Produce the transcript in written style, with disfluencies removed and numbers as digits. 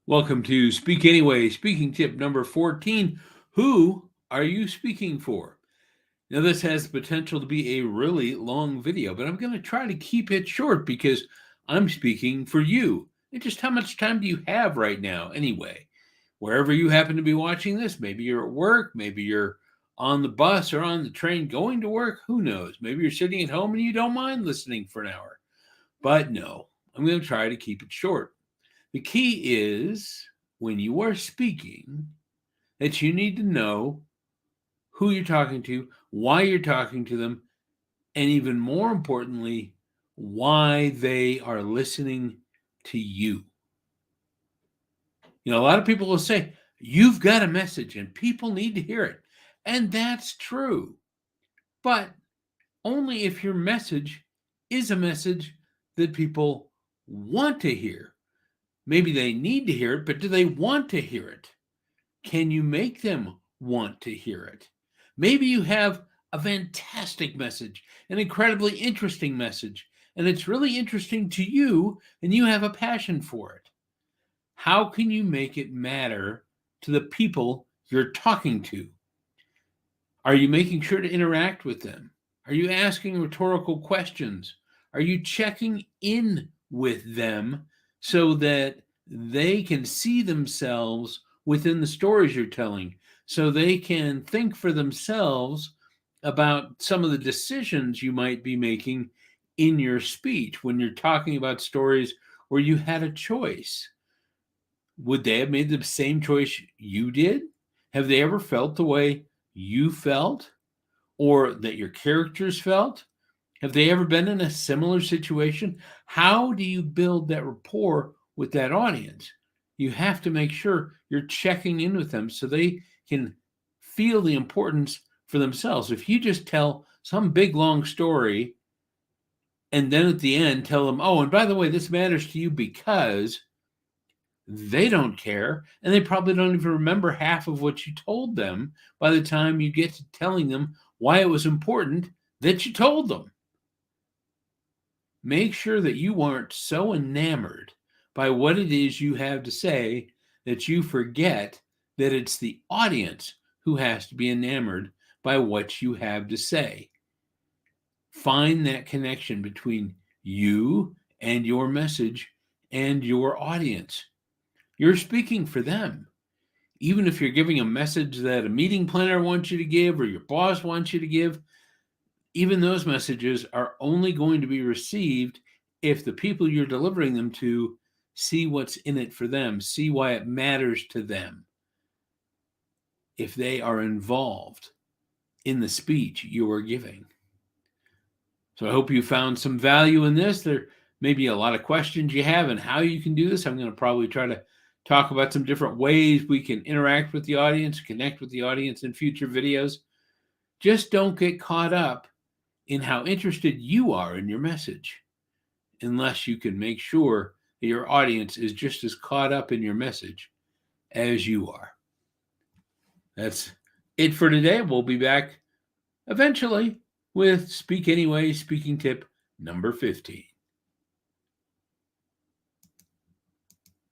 Welcome to Speak Anyway, speaking tip number 14. Who are you speaking for? Now, this has the potential to be a really long video, but I'm going to try to keep it short because I'm speaking for you. And just how much time do you have right now, anyway? Wherever you happen to be watching this, maybe you're at work, maybe you're on the bus or on the train going to work, who knows? Maybe you're sitting at home and you don't mind listening for an hour. But no, I'm going to try to keep it short. The key is when you are speaking that you need to know who you're talking to, why you're talking to them, and even more importantly, why they are listening to you. A lot of people will say, you've got a message and people need to hear it. And that's true. But only if your message is a message that people want to hear. Maybe they need to hear it, but do they want to hear it? Can you make them want to hear it? Maybe you have a fantastic message, an incredibly interesting message, and it's really interesting to you, and you have a passion for it. How can you make it matter to the people you're talking to? Are you making sure to interact with them? Are you asking rhetorical questions? Are you checking in with them so that they can see themselves within the stories you're telling, so they can think for themselves about some of the decisions you might be making in your speech when you're talking about stories where you had a choice? Would they have made the same choice you did? Have they ever felt the way you felt or that your characters felt? Have they ever been in a similar situation? How do you build that rapport with that audience? You have to make sure you're checking in with them so they can feel the importance for themselves. If you just tell some big long story and then at the end tell them, oh, and by the way, this matters to you because they don't care, and they probably don't even remember half of what you told them by the time you get to telling them why it was important that you told them. Make sure that you aren't so enamored by what it is you have to say that you forget that it's the audience who has to be enamored by what you have to say. Find that connection between you and your message and your audience. You're speaking for them. Even if you're giving a message that a meeting planner wants you to give or your boss wants you to give, even those messages are only going to be received if the people you're delivering them to see what's in it for them, see why it matters to them, if they are involved in the speech you are giving. So I hope you found some value in this. There may be a lot of questions you have and how you can do this. I'm going to probably try to talk about some different ways we can interact with the audience, connect with the audience in future videos. Just don't get caught up in how interested you are in your message unless you can make sure that your audience is just as caught up in your message as you are. That's it for today. We'll be back eventually with Speak Anyway, speaking tip number 15.